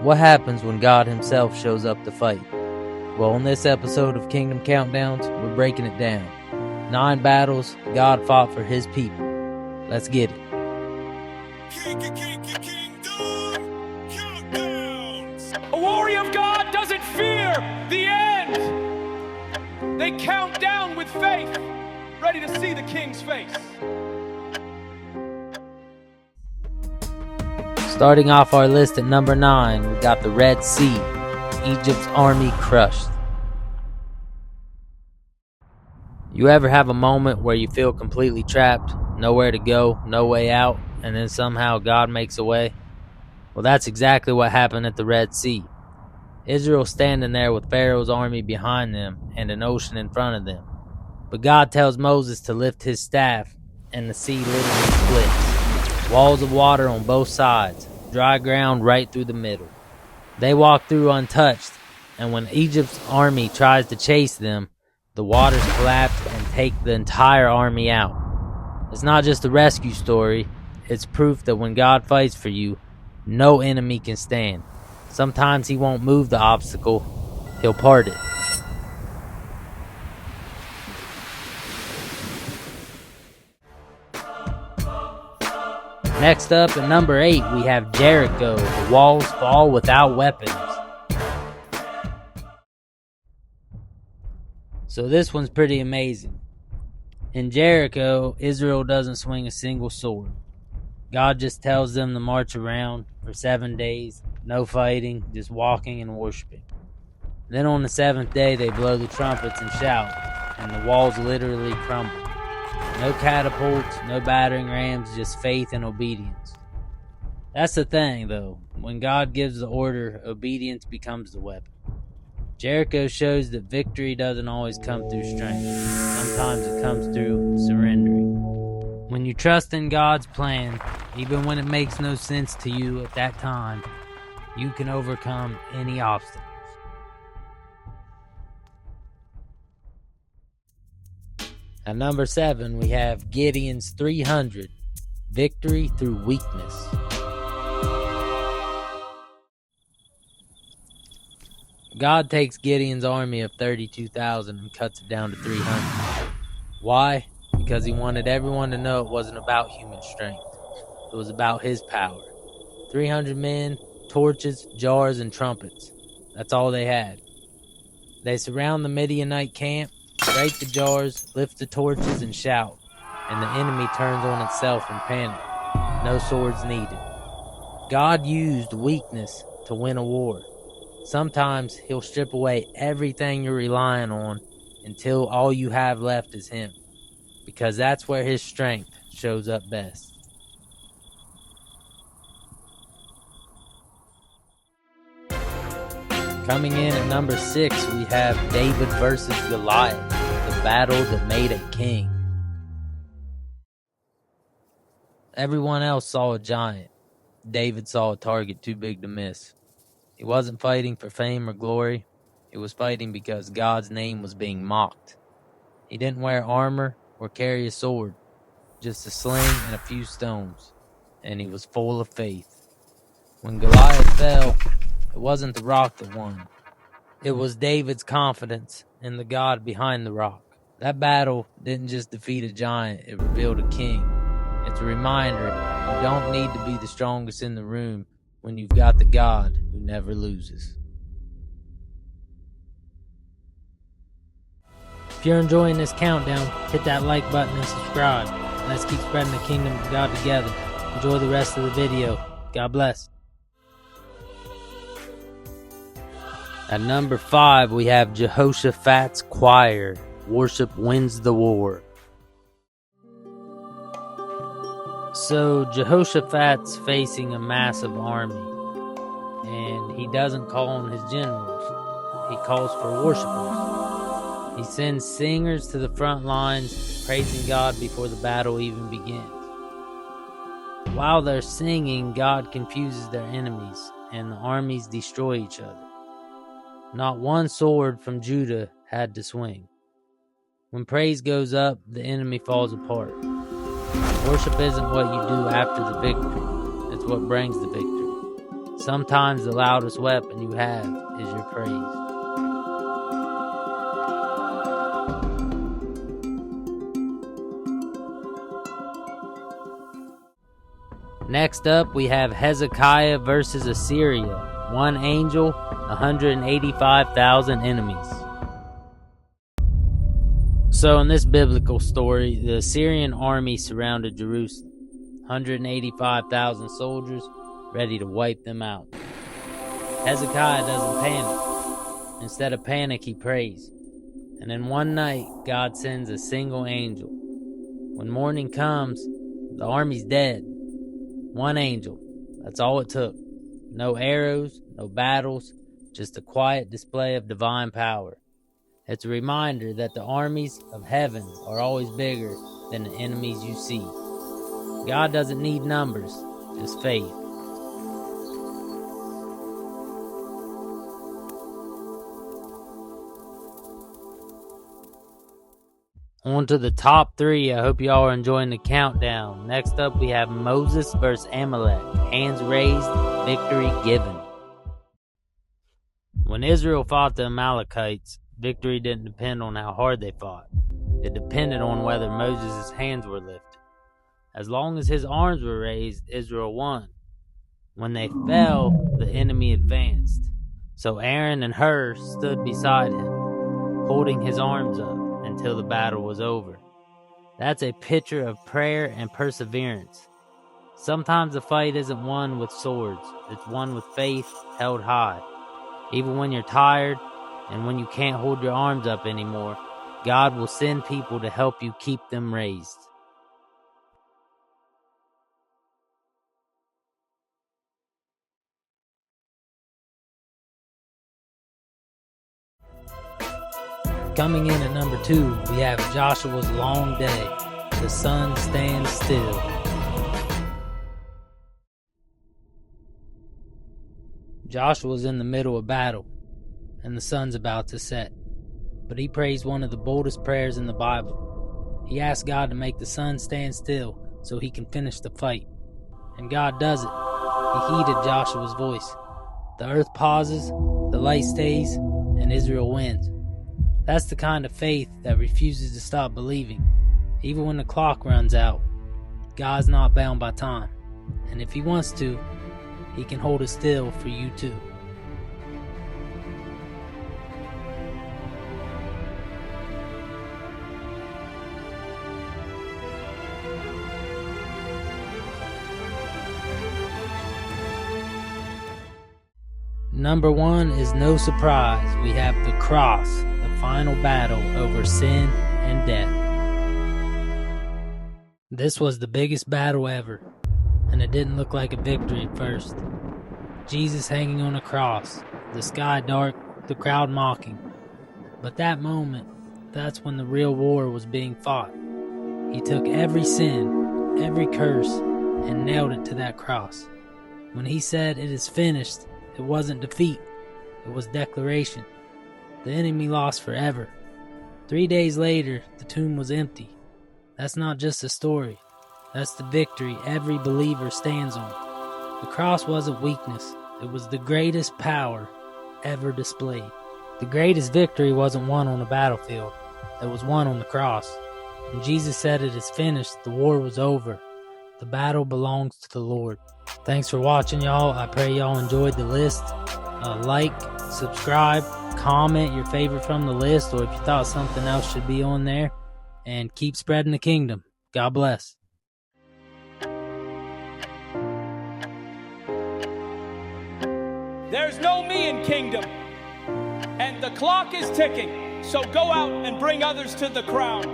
What happens when God himself shows up to fight? Well, on this episode of Kingdom Countdowns, we're breaking it down. 9 battles God fought for his people. Let's get it. Kingdom Countdowns. A warrior of God doesn't fear the end. They count down with faith, ready to see the king's face. Starting off our list at number 9, we got the Red Sea, Egypt's army crushed. You ever have a moment where you feel completely trapped, nowhere to go, no way out, and then somehow God makes a way? Well, that's exactly what happened at the Red Sea. Israel standing there with Pharaoh's army behind them and an ocean in front of them. But God tells Moses to lift his staff, and the sea literally splits. Walls of water on both sides, dry ground right through the middle. They walk through untouched, and when Egypt's army tries to chase them, the waters collapse and take the entire army out. It's not just a rescue story, it's proof that when God fights for you, no enemy can stand. Sometimes he won't move the obstacle, he'll part it. Next up at number 8, we have Jericho, the walls fall without weapons. So this one's pretty amazing. In Jericho, Israel doesn't swing a single sword. God just tells them to march around for 7 days, no fighting, just walking and worshiping. Then on the 7th day, they blow the trumpets and shout, and the walls literally crumble. No catapults, no battering rams, just faith and obedience. That's the thing, though. When God gives the order, obedience becomes the weapon. Jericho shows that victory doesn't always come through strength. Sometimes it comes through surrendering. When you trust in God's plan, even when it makes no sense to you at that time, you can overcome any obstacle. At number 7, we have Gideon's 300, victory through weakness. God takes Gideon's army of 32,000 and cuts it down to 300. Why? Because he wanted everyone to know it wasn't about human strength. It was about his power. 300 men, torches, jars, and trumpets. That's all they had. They surround the Midianite camp, break the jars, lift the torches, and shout, and the enemy turns on itself in panic. No swords needed. God used weakness to win a war. Sometimes he'll strip away everything you're relying on until all you have left is him, because that's where his strength shows up best. Coming in at number 6, we have David versus Goliath, the battle that made a king. Everyone else saw a giant. David saw a target too big to miss. He wasn't fighting for fame or glory. He was fighting because God's name was being mocked. He didn't wear armor or carry a sword, just a sling and a few stones, and he was full of faith. When Goliath fell, it wasn't the rock that won. It was David's confidence in the God behind the rock. That battle didn't just defeat a giant, it revealed a king. It's a reminder you don't need to be the strongest in the room when you've got the God who never loses. If you're enjoying this countdown, hit that like button and subscribe. Let's keep spreading the kingdom of God together. Enjoy the rest of the video. God bless. At number 5, we have Jehoshaphat's choir. Worship wins the war. So Jehoshaphat's facing a massive army, and he doesn't call on his generals. He calls for worshipers. He sends singers to the front lines, praising God before the battle even begins. While they're singing, God confuses their enemies, and the armies destroy each other. Not one sword from Judah had to swing. When praise goes up, the enemy falls apart. Worship isn't what you do after the victory. It's what brings the victory. Sometimes the loudest weapon you have is your praise. Next up, we have Hezekiah versus Assyria. One angel, 185,000 enemies. So in this biblical story, the Assyrian army surrounded Jerusalem. 185,000 soldiers ready to wipe them out. Hezekiah doesn't panic. Instead of panic, he prays. And in one night, God sends a single angel. When morning comes, the army's dead. One angel. That's all it took. No arrows, no battles, just a quiet display of divine power. It's a reminder that the armies of heaven are always bigger than the enemies you see. God doesn't need numbers, just faith. On to the top 3. I hope y'all are enjoying the countdown. Next up, we have Moses versus Amalek. Hands raised, victory given. When Israel fought the Amalekites, victory didn't depend on how hard they fought. It depended on whether Moses' hands were lifted. As long as his arms were raised, Israel won. When they fell, the enemy advanced. So Aaron and Hur stood beside him, holding his arms up until the battle was over. That's a picture of prayer and perseverance. Sometimes the fight isn't won with swords, it's won with faith held high. Even when you're tired and when you can't hold your arms up anymore, God will send people to help you keep them raised. Coming in at number 2, we have Joshua's long day. The sun stands still. Joshua's in the middle of battle, and the sun's about to set. But he prays one of the boldest prayers in the Bible. He asks God to make the sun stand still so he can finish the fight. And God does it. He heeded Joshua's voice. The earth pauses, the light stays, and Israel wins. That's the kind of faith that refuses to stop believing. Even when the clock runs out, God's not bound by time. And if he wants to, he can hold it still for you too. Number 1 is no surprise. We have the cross, the final battle over sin and death. This was the biggest battle ever, and it didn't look like a victory at first. Jesus hanging on a cross, the sky dark, the crowd mocking. But that moment, that's when the real war was being fought. He took every sin, every curse, and nailed it to that cross. When he said, "It is finished," it wasn't defeat, it was declaration. The enemy lost forever. 3 days later, the tomb was empty. That's not just a story. That's the victory every believer stands on. The cross wasn't weakness. It was the greatest power ever displayed. The greatest victory wasn't won on the battlefield. It was won on the cross. When Jesus said it is finished, the war was over. The battle belongs to the Lord. Thanks for watching, y'all. I pray y'all enjoyed the list. Like, subscribe, comment your favorite from the list, or if you thought something else should be on there. And keep spreading the kingdom. God bless. There's no me in kingdom, and the clock is ticking. So go out and bring others to the crown.